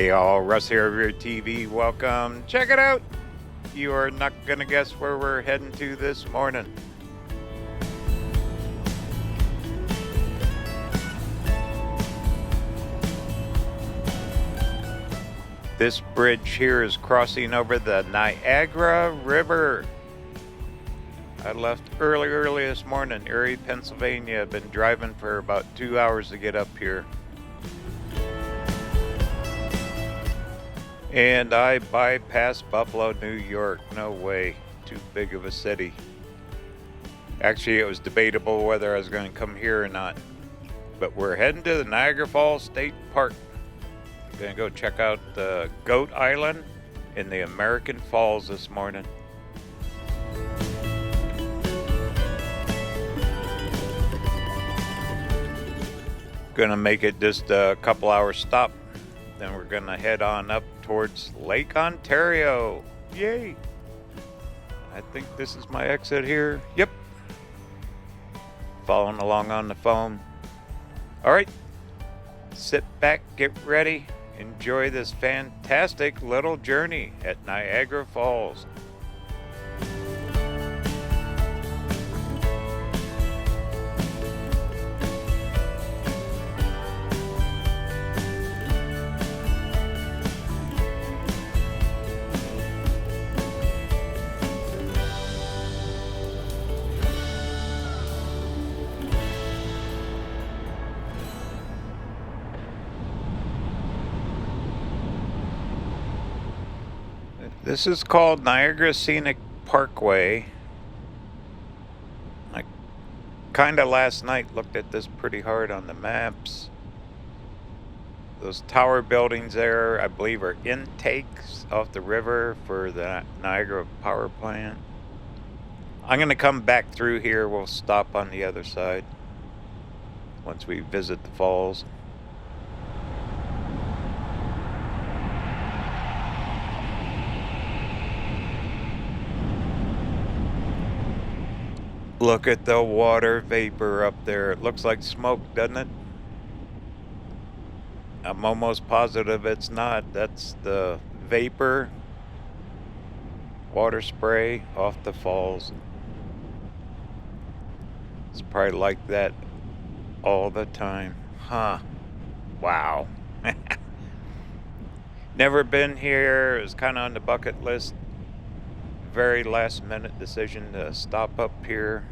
Hey all, Russ here, RVerTV. Welcome. Check it out. You are not going to guess where we're heading to this morning. This bridge here is crossing over the Niagara River. I left early this morning, Erie, Pennsylvania. I've been driving for about 2 hours to get up here. And I bypassed Buffalo, New York. No way. Too big of a city. Actually, it was debatable whether I was going to come here or not. But we're heading to the Niagara Falls State Park. I'm going to go check out the Goat Island in the American Falls this morning. Going to make it just a couple hours stop. Then we're going to head on up towards Lake Ontario. Yay! I think this is my exit here. Yep. Following along on the phone. Alright. Sit back, get ready. Enjoy this fantastic little journey at Niagara Falls. This is called Niagara Scenic Parkway. I kind of last night looked at this pretty hard on the maps. Those tower buildings there, I believe, are intakes off the river for the Niagara power plant. I'm going to come back through here. We'll stop on the other side once we visit the falls. Look at the water vapor up there. It looks like smoke, doesn't it? I'm almost positive it's not. That's the vapor, water spray off the falls. It's probably like that all the time. Huh. Wow. Never been here. It was kind of on the bucket list. Very last minute decision to stop up here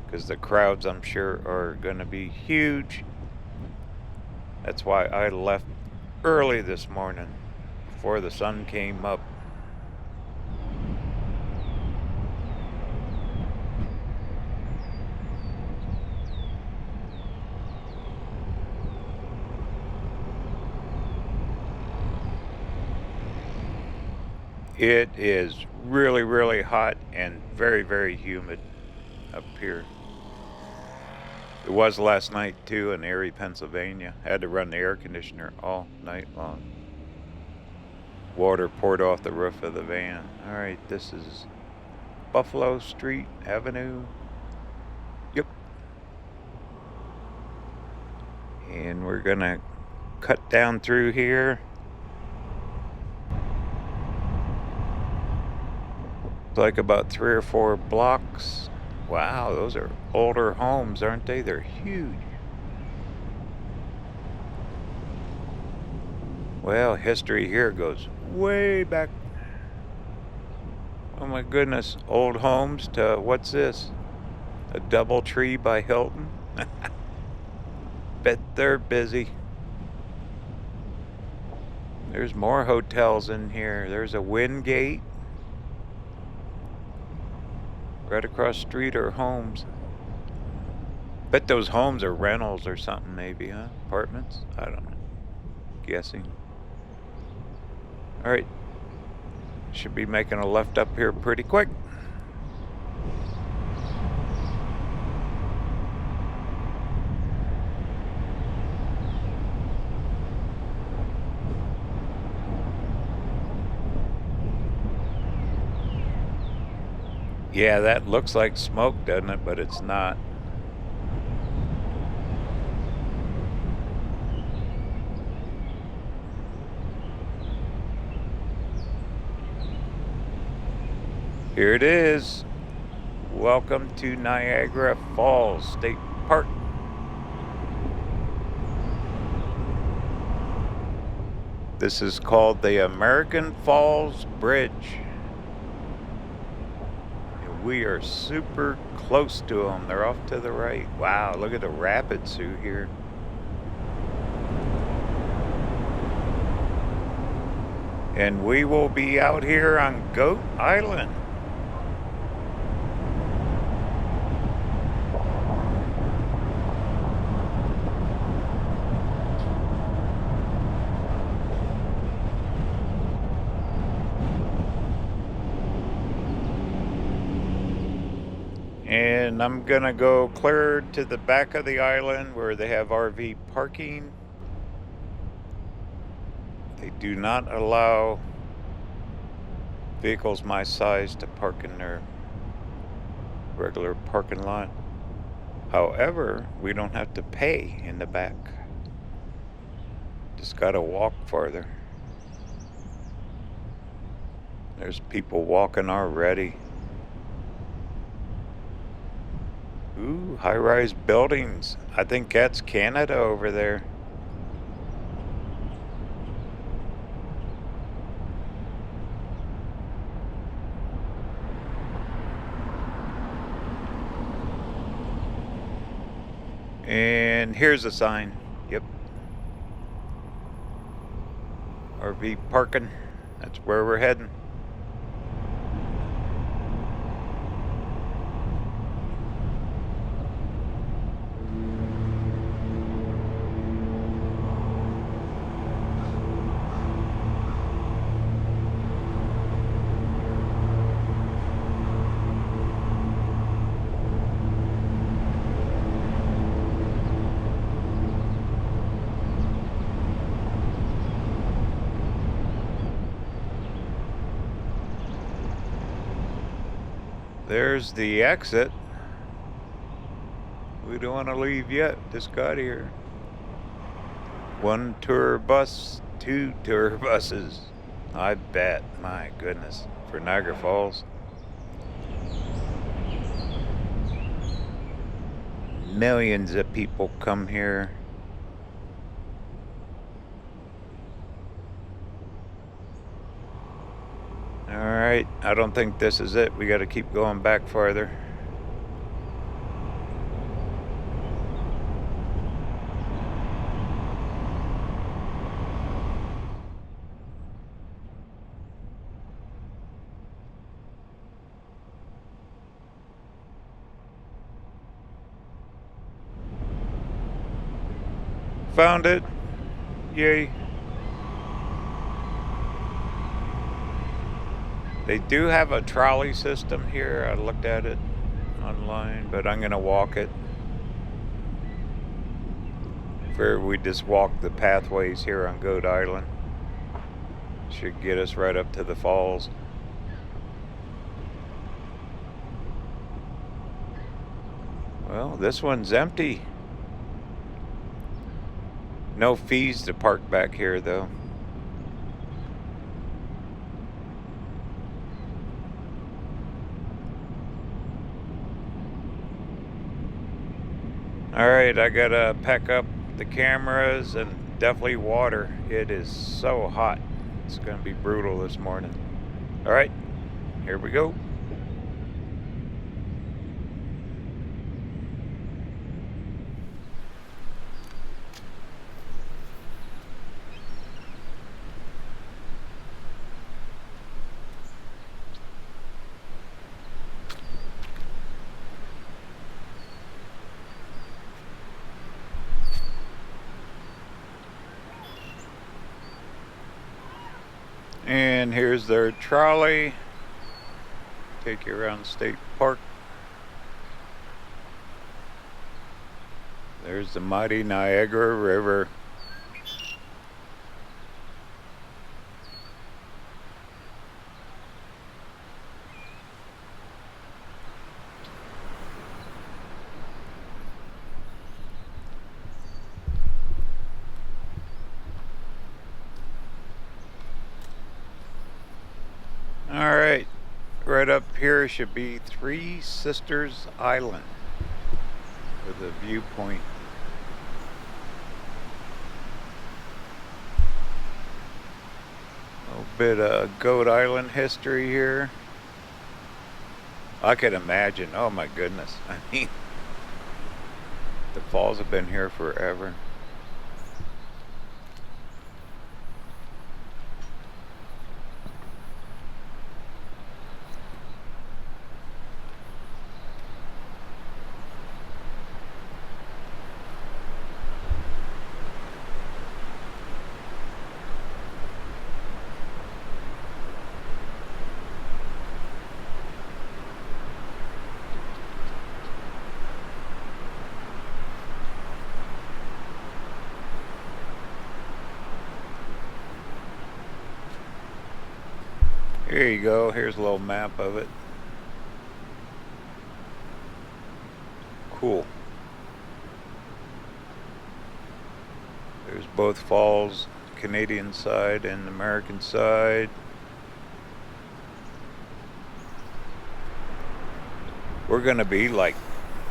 because the crowds, I'm sure, are going to be huge. That's why I left early this morning before the sun came up. It is really hot and very humid up here. It was last night too in Erie, Pennsylvania. Had to run the air conditioner all night long. Water poured off the roof of the van. Alright, this is Buffalo Street Avenue. Yep. And we're gonna cut down through here. Like about 3 or 4 blocks. Wow, those are older homes, aren't they? They're huge. Well, history here goes way back. Oh my goodness, old homes to what's this? A DoubleTree by Hilton? Bet they're busy. There's more hotels in here. There's a Wingate. Right across the street are homes. Bet those homes are rentals or something maybe, huh? Apartments? I don't know. Guessing. Alright. Should be making a left up here pretty quick. Yeah, that looks like smoke, doesn't it? But it's not. Here it is. Welcome to Niagara Falls State Park. This is called the American Falls Bridge. And we are super close to them. They're off to the right. Wow, look at the rapids through here. And we will be out here on Goat Island. And I'm gonna go clear to the back of the island where they have RV parking. They do not allow vehicles my size to park in their regular parking lot. However, we don't have to pay in the back. Just gotta walk farther. There's people walking already. Ooh, high-rise buildings. I think that's Canada over there. And here's a sign. Yep. RV parking. That's where we're heading. There's the exit. We don't want to leave yet. Just got here. One tour bus, 2 tour buses. I bet. My goodness. For Niagara Falls. Millions of people come here. Alright, I don't think this is it. We got to keep going back farther. Found it. Yay. They do have a trolley system here. I looked at it online, but I'm gonna walk it. Where we just walk the pathways here on Goat Island. Should get us right up to the falls. Well, this one's empty. No fees to park back here though. Alright, I gotta pack up the cameras and definitely water. It is so hot. It's gonna be brutal this morning. Alright, here we go. And here's their trolley. Take you around State Park. There's the mighty Niagara River. right up here should be Three Sisters Island with a viewpoint. A little bit of Goat Island history here. I could imagine, oh my goodness, I mean, the falls have been here forever. Here you go, here's a little map of it. Cool. There's both falls, Canadian side and American side. We're going to be like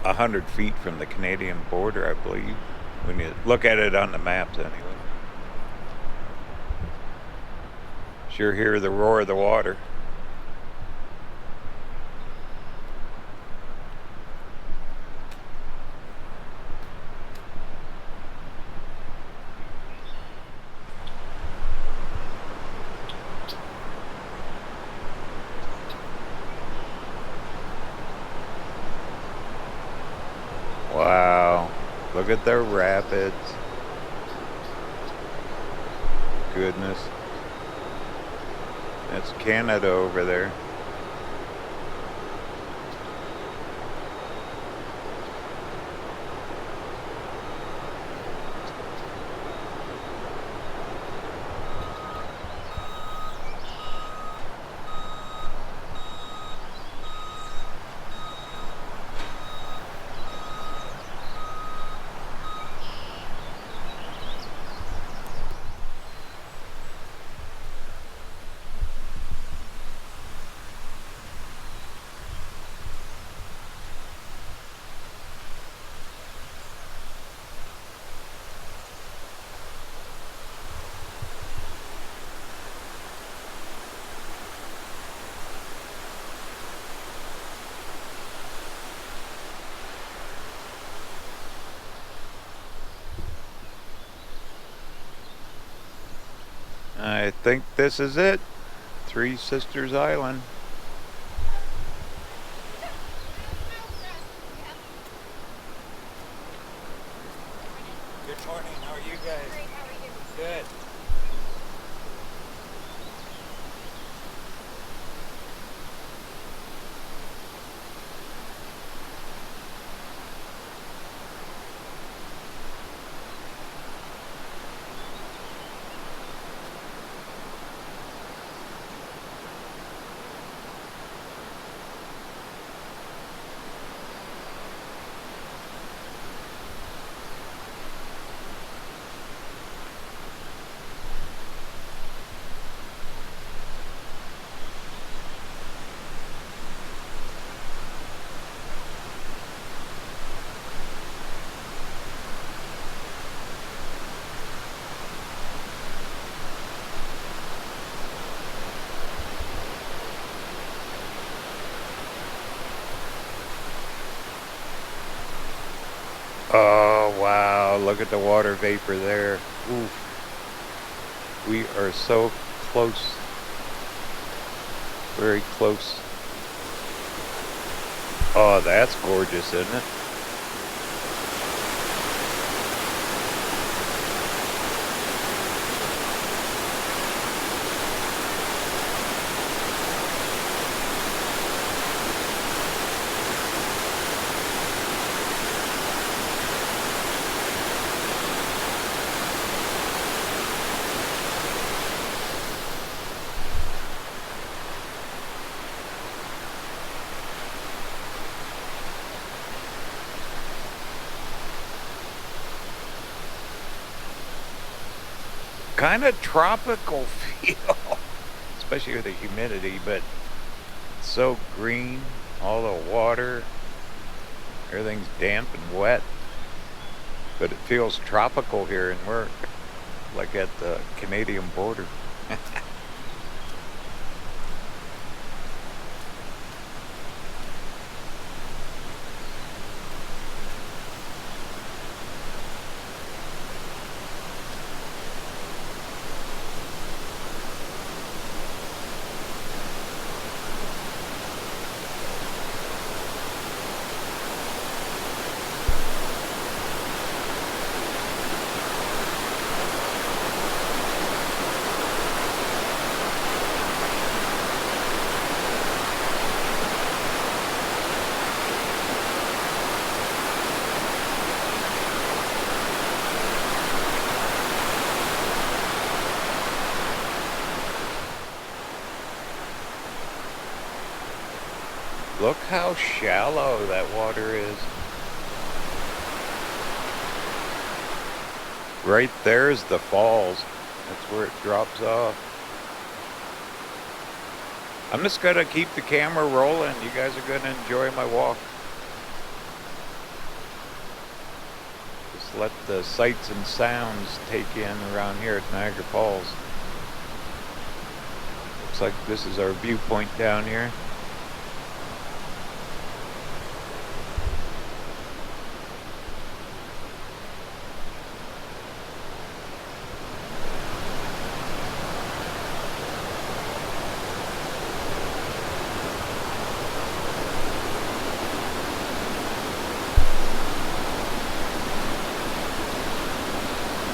100 feet from the Canadian border, I believe, when you look at it on the maps anyway. Sure hear the roar of the water. Wow, look at the rapids. Goodness. That's Canada over there. I think this is it. Three Sisters Island. Good morning. How are you guys? Great, how are you? Good. Oh, wow. Look at the water vapor there. Oof. We are so close. Very close. Oh, that's gorgeous, isn't it? Kind of tropical feel, especially with the humidity, but It's so green, all the water, everything's damp and wet, but it feels tropical here in work, like at the Canadian border. Look how shallow that water is. Right there's the falls. That's where it drops off. I'm just gonna keep the camera rolling. You guys are gonna enjoy my walk. Just let the sights and sounds take in around here at Niagara Falls. Looks like this is our viewpoint down here.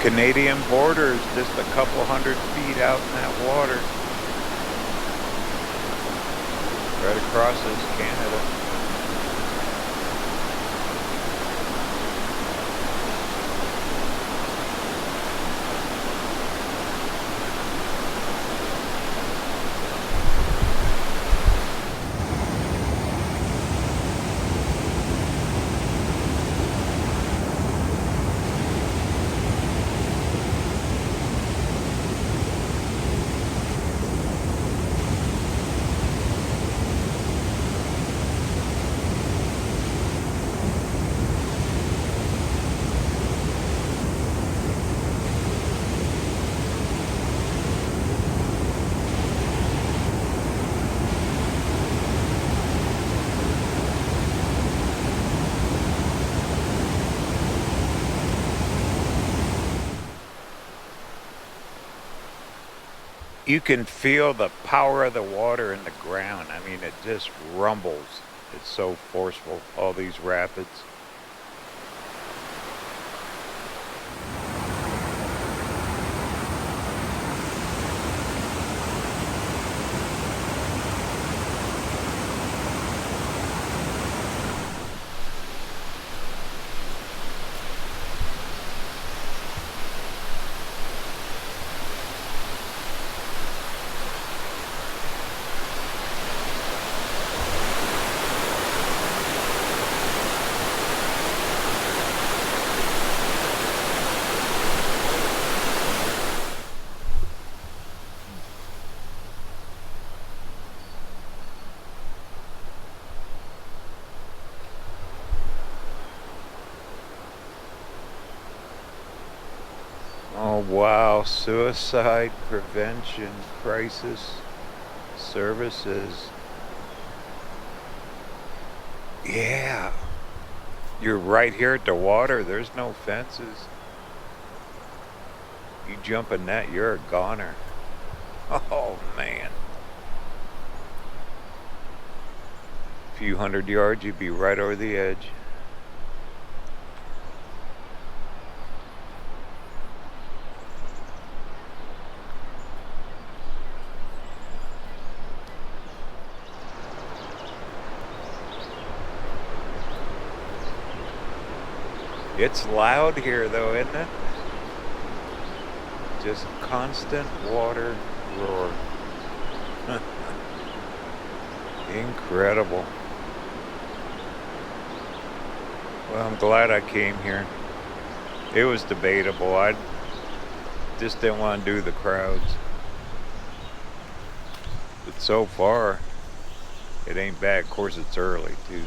Canadian border is just a couple 100 feet out in that water. Right across is Canada. You can feel the power of the water in the ground. I mean, it just rumbles. It's so forceful, all these rapids. Oh wow, suicide prevention crisis services. Yeah, you're right here at the water. There's no fences. You jump in that, you're a goner. Oh man. A few 100 yards, you'd be right over the edge. It's loud here though, isn't it? Just constant water roar. Incredible. Well, I'm glad I came here. It was debatable. I just didn't want to do the crowds. But so far, It ain't bad. Of course, it's early, too.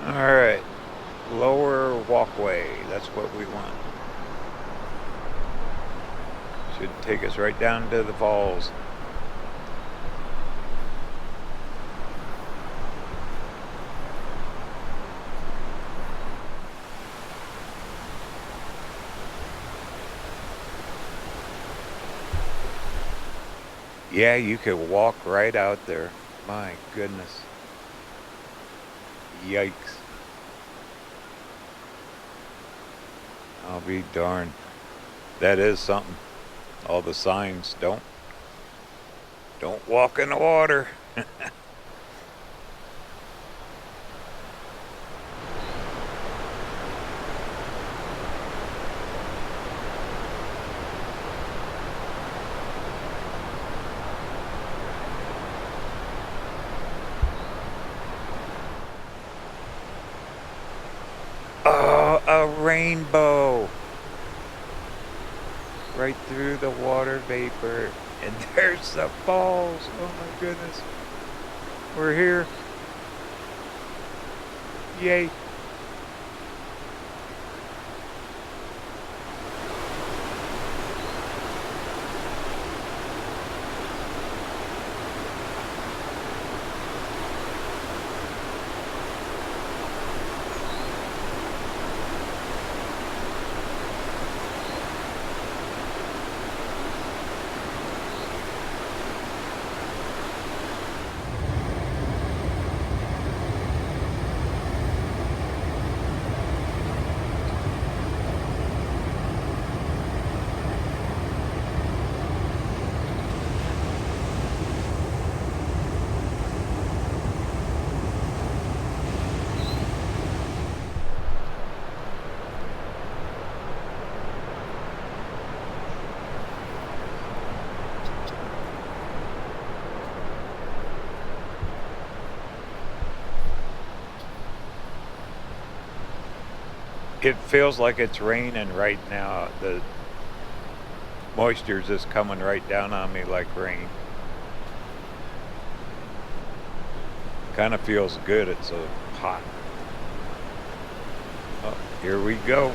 Alright. Lower walkway. That's what we want. Should take us right down to the falls. Yeah, you could walk right out there. My goodness. Yikes. I'll be darned. That is something. All the signs, don't walk in the water. Oh, a rainbow. Right through the water vapor. And there's the falls. Oh my goodness. We're here. Yay. It feels like it's raining right now. The moisture's just coming right down on me like rain. Kind of feels good. It's so hot. Oh, here we go.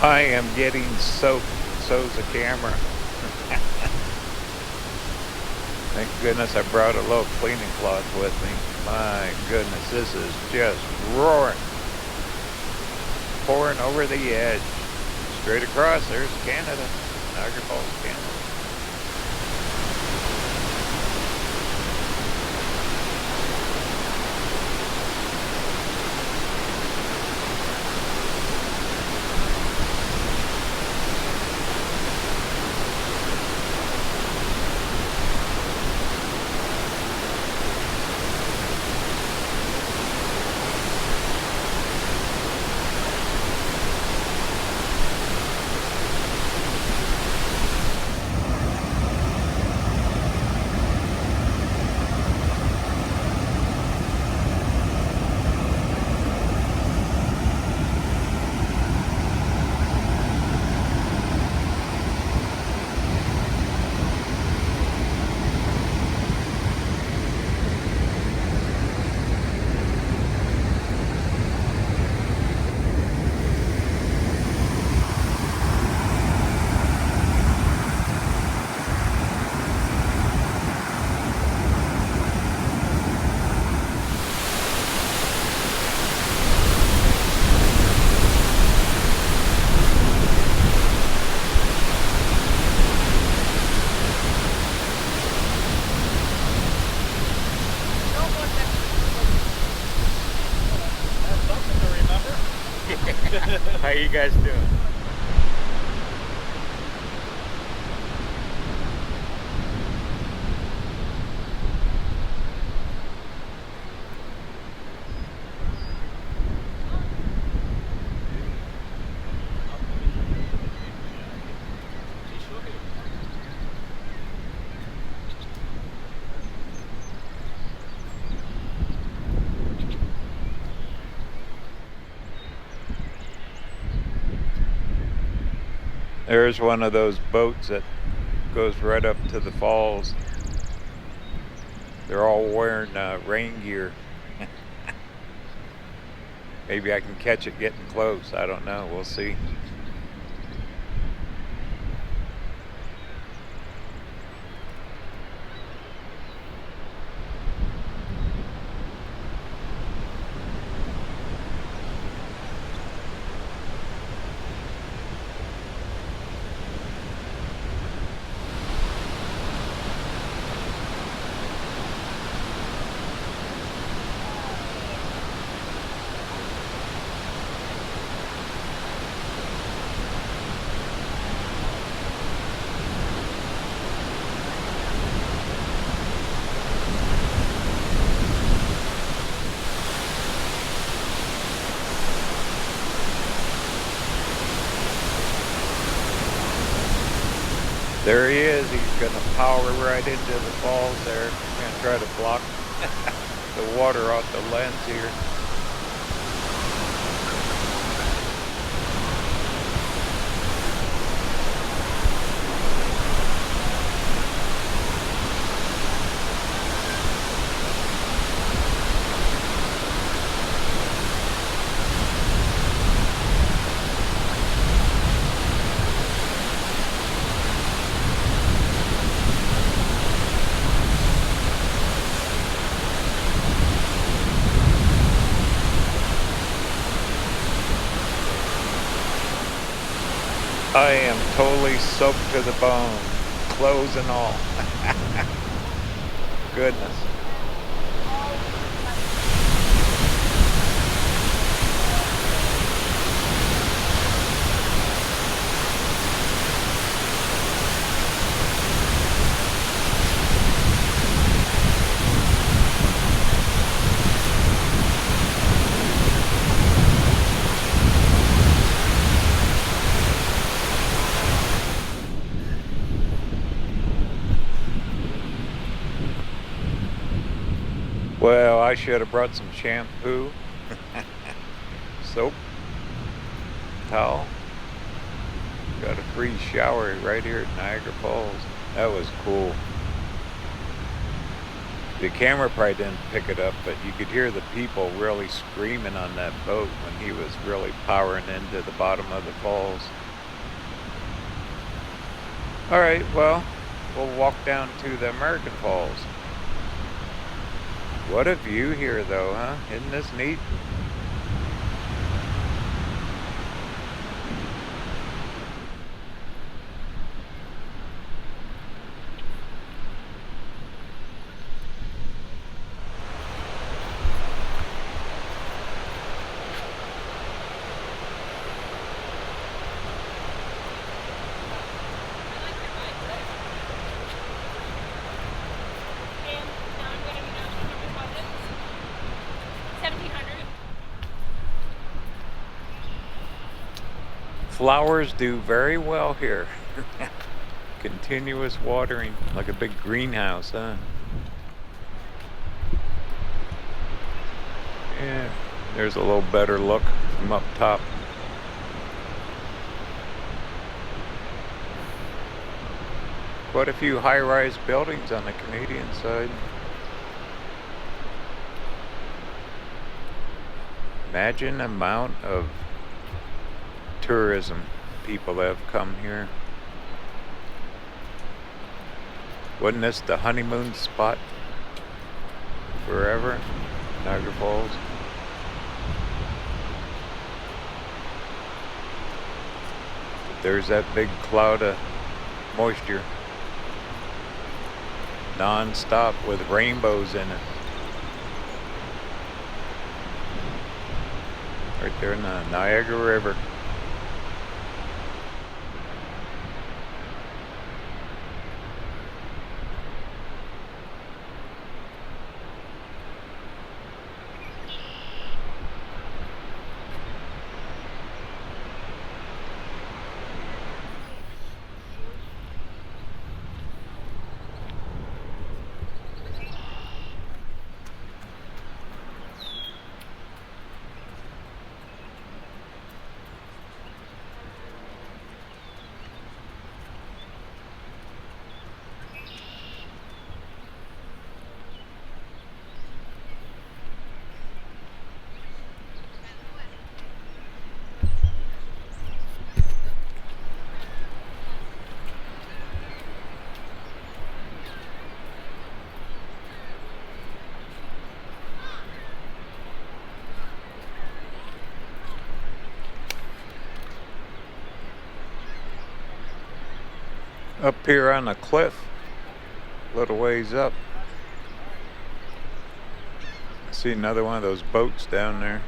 I am getting soaked. So's the camera. Thank goodness I brought a little cleaning cloth with me. My goodness, this is just roaring. Pouring over the edge. Straight across, there's Canada. Niagara Falls, Canada. How you guys doing? There's one of those boats that goes right up to the falls. They're all wearing rain gear. Maybe I can catch it getting close. I don't know. We'll see. There he is. He's going to power right into the falls there. He's going to try to block the water off the lens here. I am totally soaked to the bone, clothes and all. Goodness. Well, I should have brought some shampoo, soap, towel. Got a free shower right here at Niagara Falls. That was cool. The camera probably didn't pick it up, but you could hear the people really screaming on that boat when he was really powering into the bottom of the falls. Alright, well, we'll walk down to the American Falls. What a view here though, huh? Isn't this neat? Flowers do very well here. Continuous watering, like a big greenhouse, huh? Yeah, there's a little better look from up top. Quite a few high-rise buildings on the Canadian side. Imagine the amount of tourism people that have come here. Wasn't this the honeymoon spot forever? Niagara Falls. But there's that big cloud of moisture non-stop with rainbows in it. Right there in the Niagara River. Up here on the cliff, a little ways up, I see another one of those boats down there.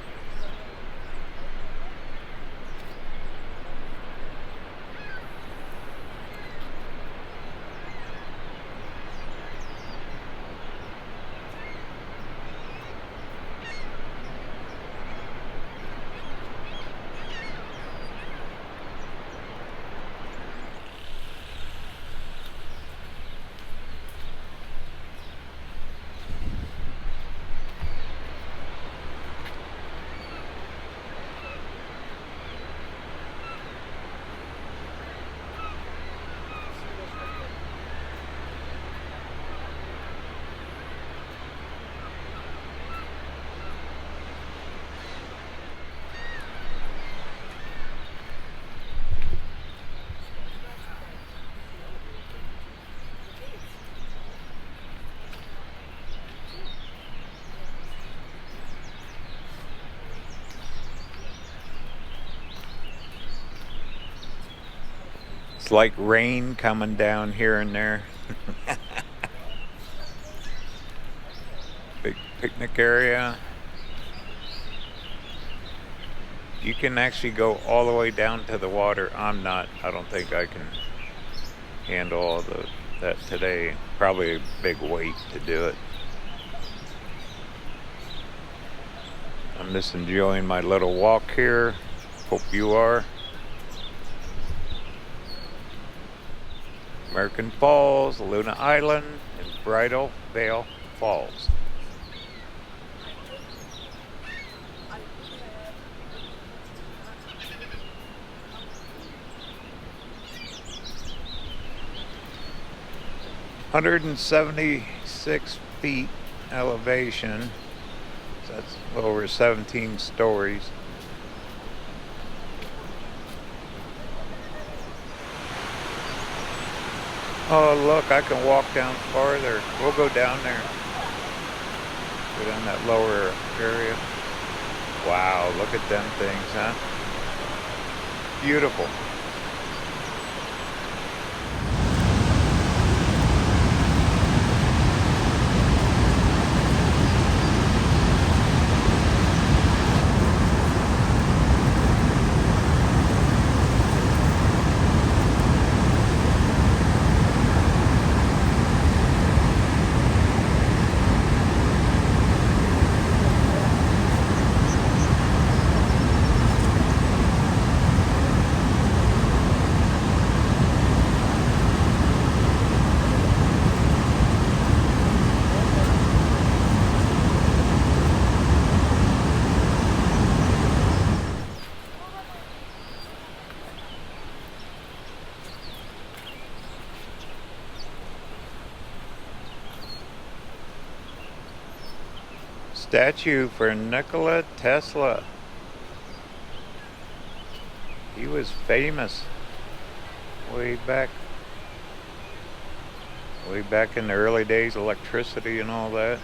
It's like rain coming down here and there. Big picnic area. You can actually go all the way down to the water. I don't think I can handle all that today. Probably a big weight to do it. I'm just enjoying my little walk here. Hope you are. American Falls, Luna Island, and Bridal Veil Falls. $176 feet elevation. So that's over 17 stories. Oh, look, I can walk down farther. We'll go down there. Go down that lower area. Wow, look at them things, huh? Beautiful. Statue for Nikola Tesla. He was famous way back in the early days, electricity and all that.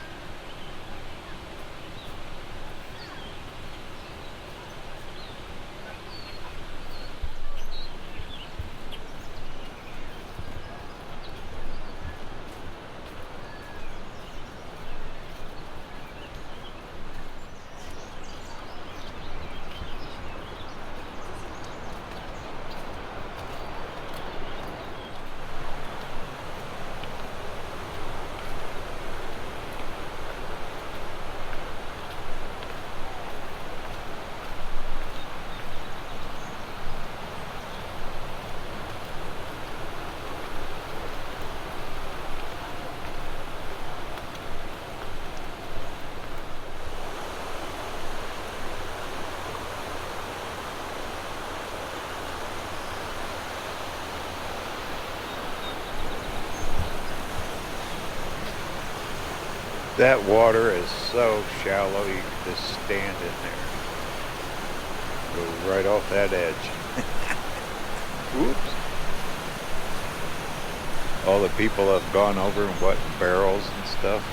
That water is so shallow, you can just stand in there. Go right off that edge. Oops. All the people have gone over in what, barrels and stuff.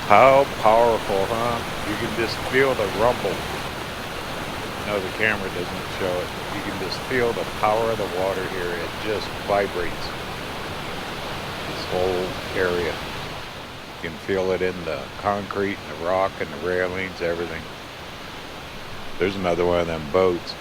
How powerful, huh? You can just feel the rumble. No, the camera doesn't show it. You can just feel the power of the water here. It just vibrates this whole area. You can feel it in the concrete and the rock and the railings, everything. There's another one of them boats.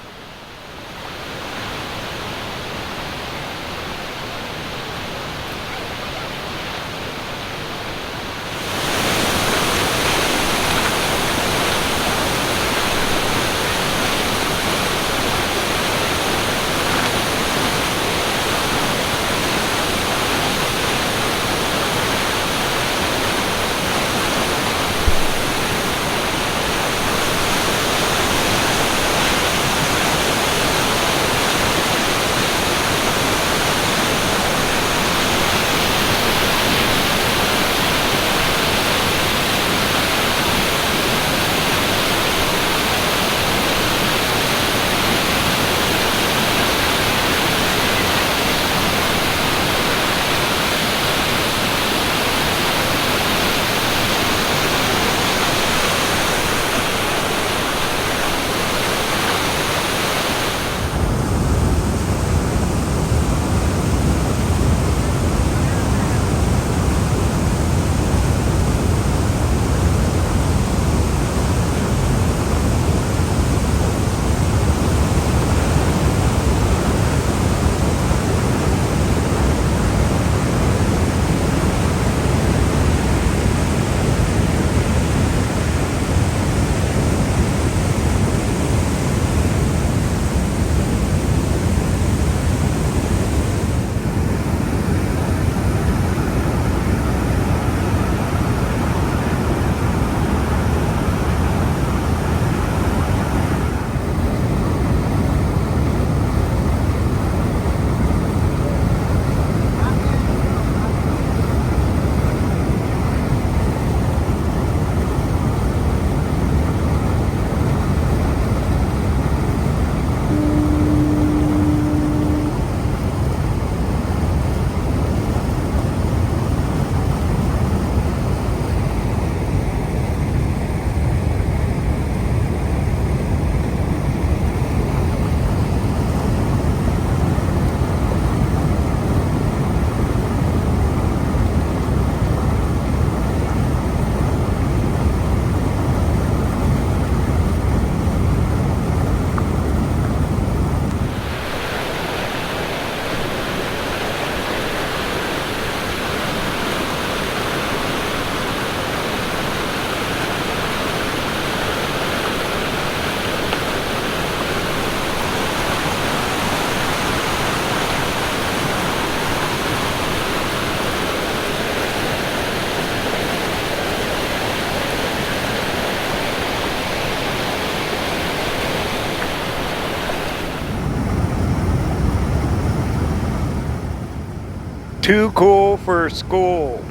Too cool for school.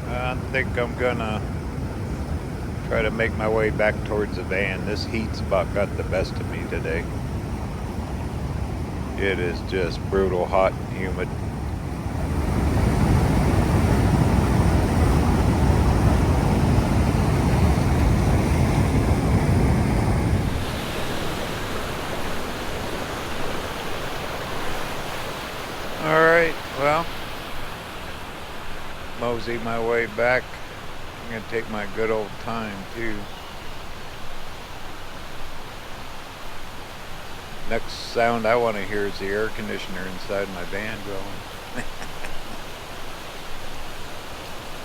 I think I'm gonna try to make my way back towards the van. This heat's about got the best of me today. It is just brutal hot and humid. Alright, well, mosey my way back. I'm going to take my good old time too. Next sound I want to hear is the air conditioner inside my van going.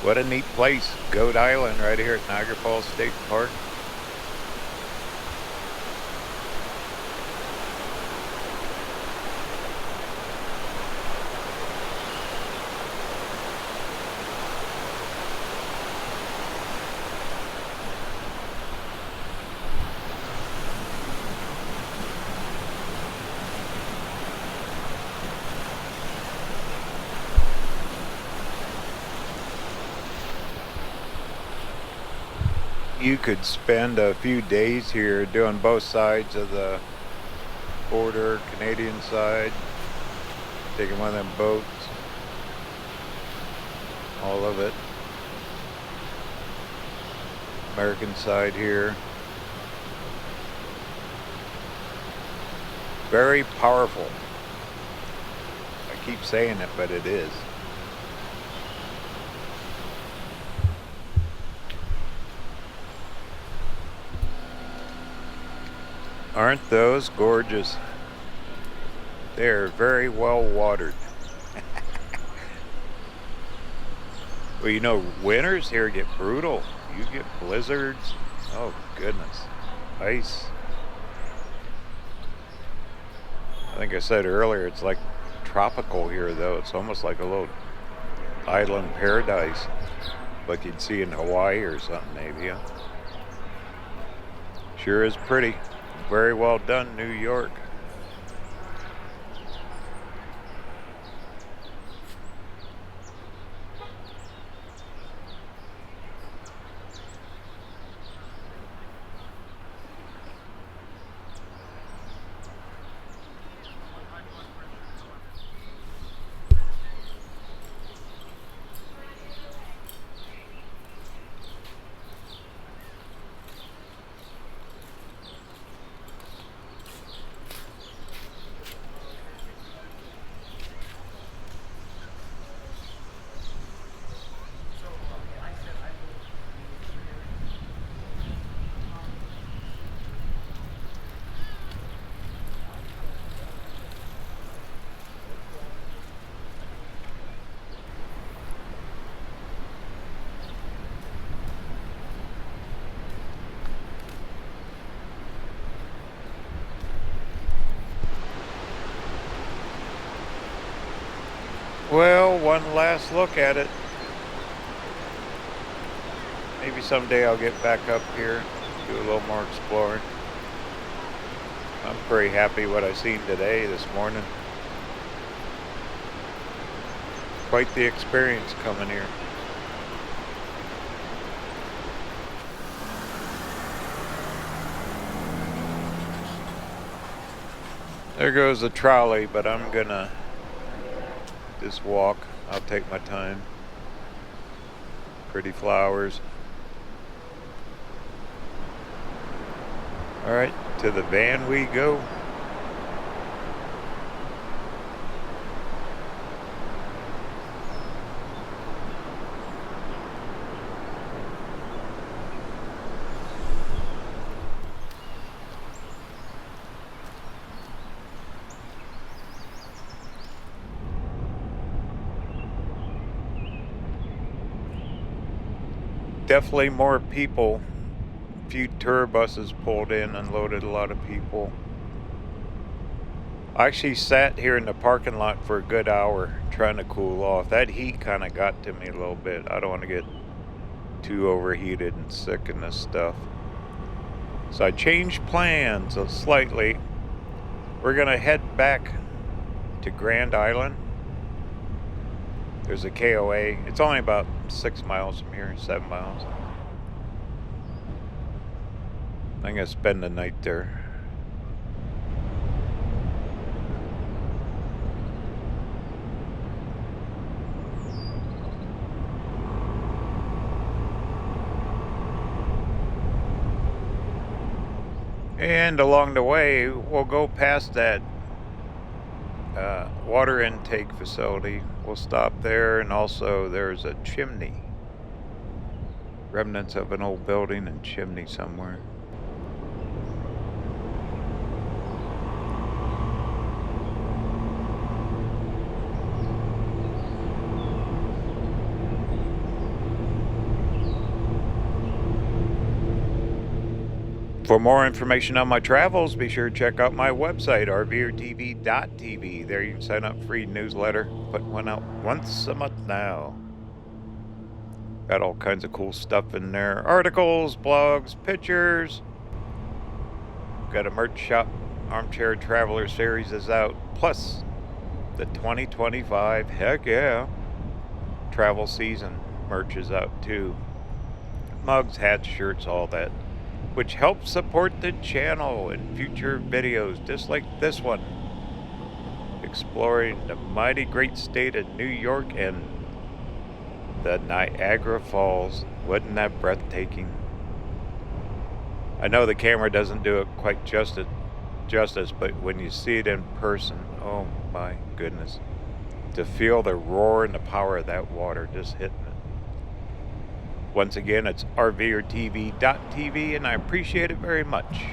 What a neat place. Goat Island right here at Niagara Falls State Park. You could spend a few days here doing both sides of the border, Canadian side, taking one of them boats, all of it. American side here. Very powerful. I keep saying it, but it is. Aren't those gorgeous? They're very well watered. Well, you know, winters here get brutal. You get blizzards. Oh, goodness. Ice. I think I said earlier, it's like tropical here, though. It's almost like a little island paradise, like you'd see in Hawaii or something, maybe. Huh? Sure is pretty. Very well done, New York. Well, one last look at it. Maybe someday I'll get back up here, do a little more exploring. I'm pretty happy what I seen today, this morning. Quite the experience coming here. There goes the trolley, but I'm gonna just walk. I'll take my time. Pretty flowers. All right, to the van we go. Definitely more people. A few tour buses pulled in, unloaded a lot of people. I actually sat here in the parking lot for a good hour trying to cool off. That heat kind of got to me a little bit. I don't want to get too overheated and sick in this stuff. So I changed plans slightly. We're gonna head back to Grand Island There's a KOA. It's only about 6 miles from here, 7 miles. I'm gonna spend the night there. And along the way, we'll go past that water intake facility. We'll stop there, and also there's a chimney. Remnants of an old building and chimney somewhere. For more information on my travels, be sure to check out my website, RVerTV.tv. There you can sign up for free newsletter. Put one out once a month now. Got all kinds of cool stuff in there. Articles, blogs, pictures. Got a merch shop. Armchair Traveler series is out. Plus, the 2025, heck yeah, travel season merch is out too. Mugs, hats, shirts, all that, which helps support the channel and future videos just like this one, exploring the mighty great state of New York and the Niagara Falls. Wasn't that breathtaking? I know the camera doesn't do it quite justice, but when you see it in person, oh my goodness, to feel the roar and the power of that water just hitting it. Once again, it's RVerTV.tv, and I appreciate it very much.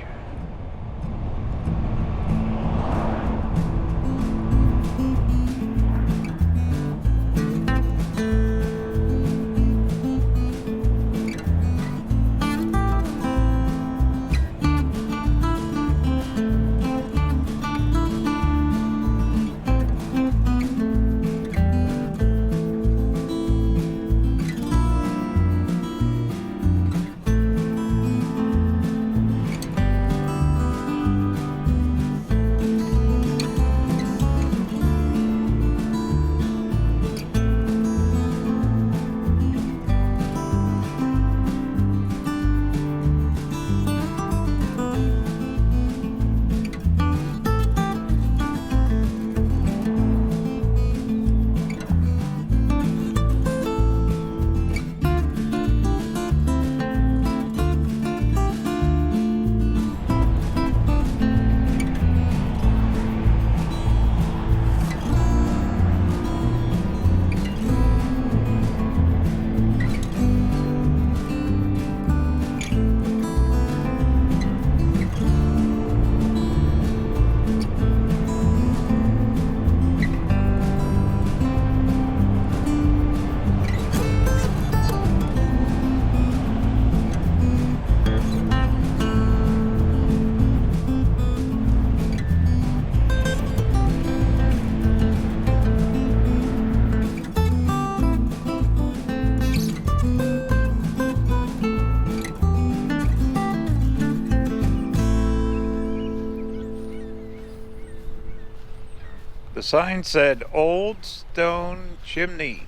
The sign said Old Stone Chimney.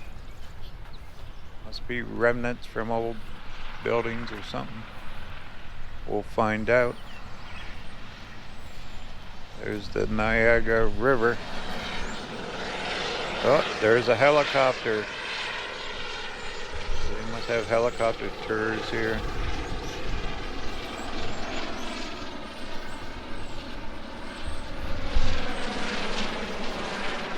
Must be remnants from old buildings or something. We'll find out. There's the Niagara River. Oh, there's a helicopter. They must have helicopter tours here.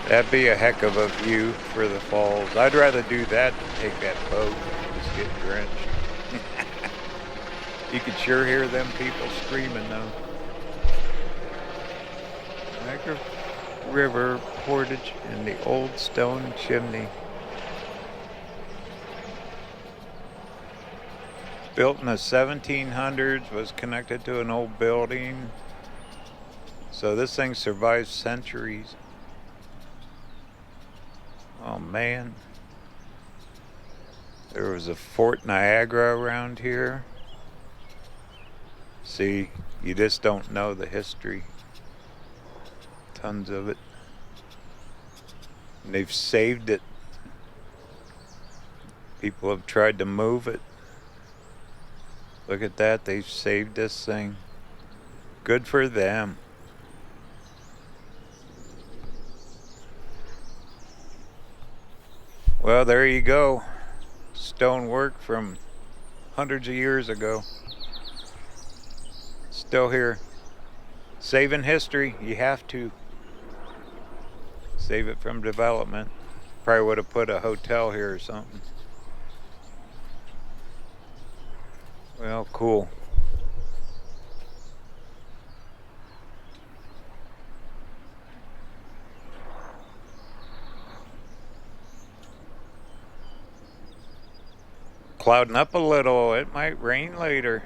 That'd be a heck of a view for the falls. I'd rather do that than take that boat and just get drenched. You could sure hear them people screaming though. Niagara River portage and the Old Stone Chimney. Built in the 1700s, was connected to an old building. So this thing survived centuries. Oh man. There was a Fort Niagara around here. See, you just don't know the history. Tons of it. And they've saved it People have tried to move it. Look at that, they've saved this thing. Good for them. Well, there you go. Stonework from hundreds of years ago. Still here. Saving history. You have to save it from development. Probably would have put a hotel here or something. Well, cool. Clouding up a little. It might rain later.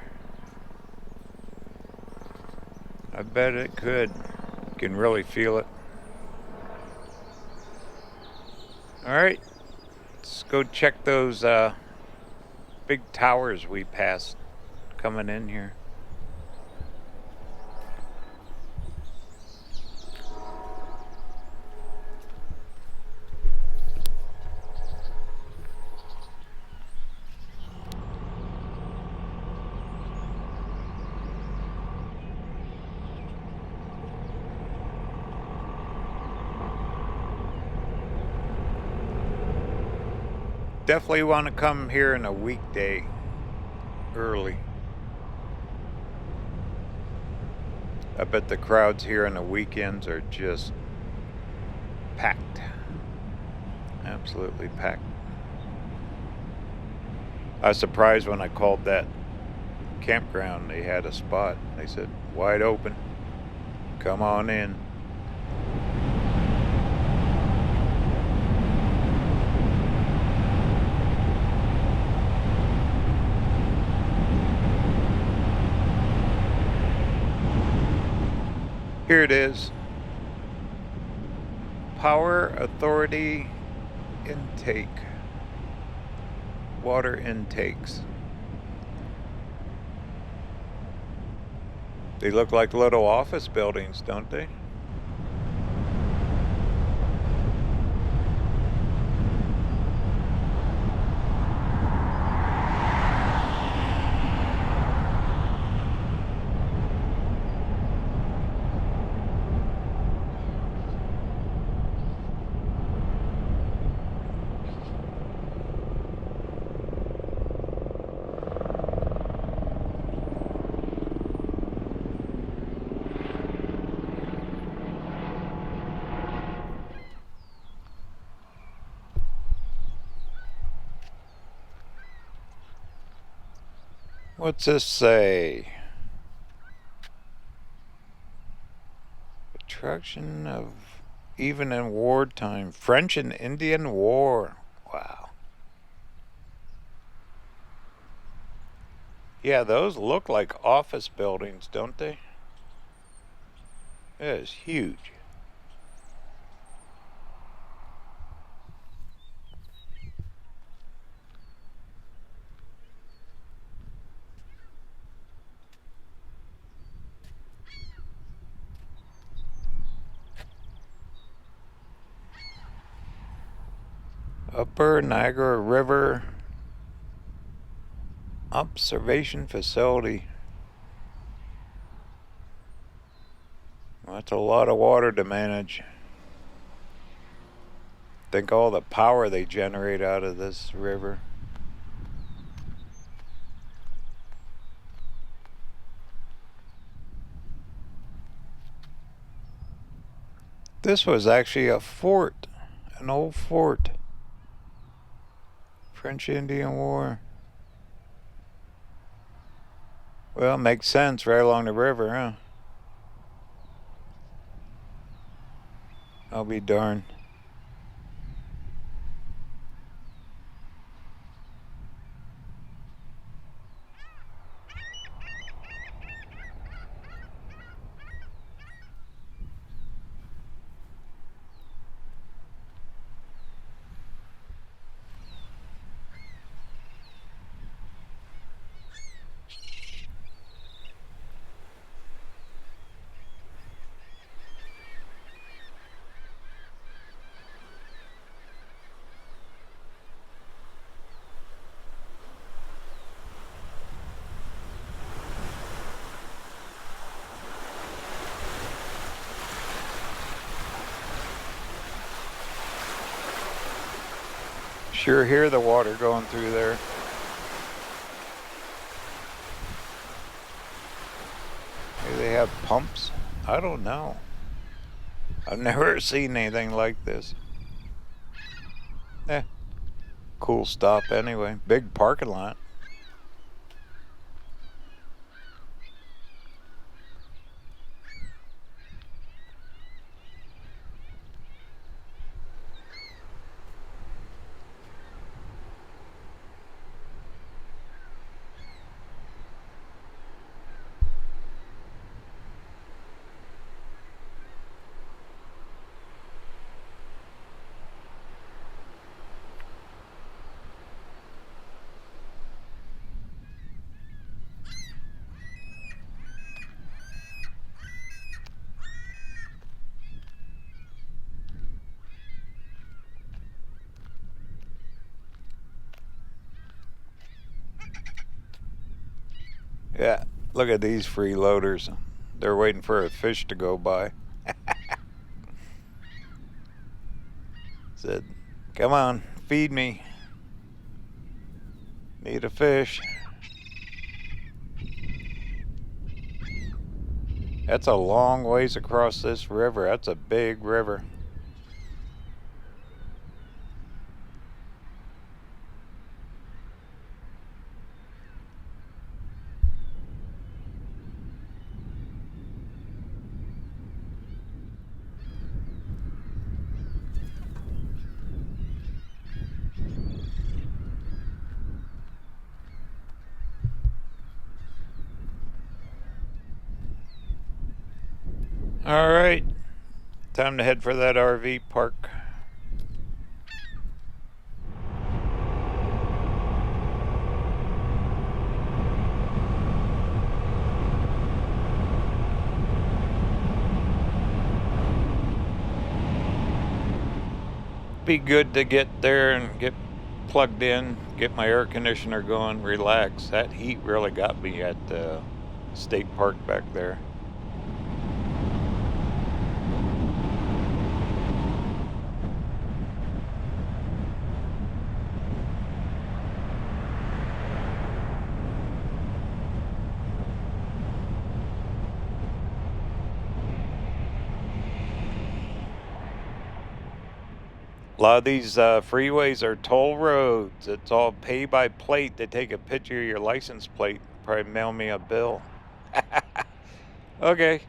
I bet it could. You can really feel it. Alright. Let's go check those big towers we passed coming in here. Definitely want to come here in a weekday early. I bet the crowds here on the weekends are just packed. Absolutely packed. I was surprised when I called that campground. They had a spot. They said, wide open. Come on in. Here it is. Power Authority intake. Water intakes. They look like little office buildings, don't they? What's this say? Attraction of even in wartime. French and Indian War. Wow. Yeah, those look like office buildings, don't they? It is huge. Upper Niagara River Observation Facility. Well, that's a lot of water to manage. Think all the power they generate out of this river. This was actually a fort, an old fort. French Indian War. Well, makes sense right along the river, huh? I'll be darned. sure hear the water going through there. Maybe they have pumps? I don't know. I've never seen anything like this. Cool stop anyway. Big parking lot. Yeah, look at these freeloaders. They're waiting for a fish to go by. Said, come on, feed me. Need a fish. That's a long ways across this river. That's a big river. All right, time to head for that RV park. Be good to get there and get plugged in, get my air conditioner going, relax. That heat really got me at the state park back there. A lot of these freeways are toll roads. It's all pay by plate. They take a picture of your license plate, probably mail me a bill. Okay.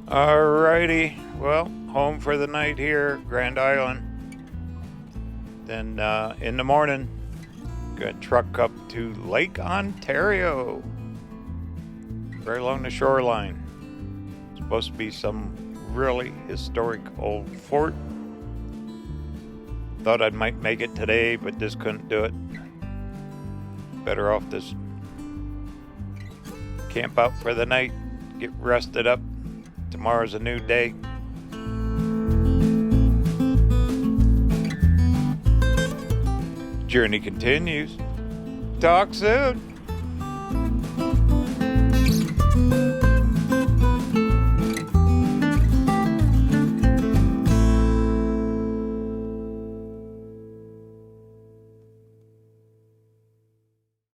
Alrighty, well, home for the night here, Grand Island. Then in the morning, gonna truck up to Lake Ontario, right along the shoreline. Supposed to be some really historic old fort. Thought I might make it today, but just couldn't do it. Better off just camp out for the night, get rested up. Tomorrow's a new day. Journey continues. Talk soon.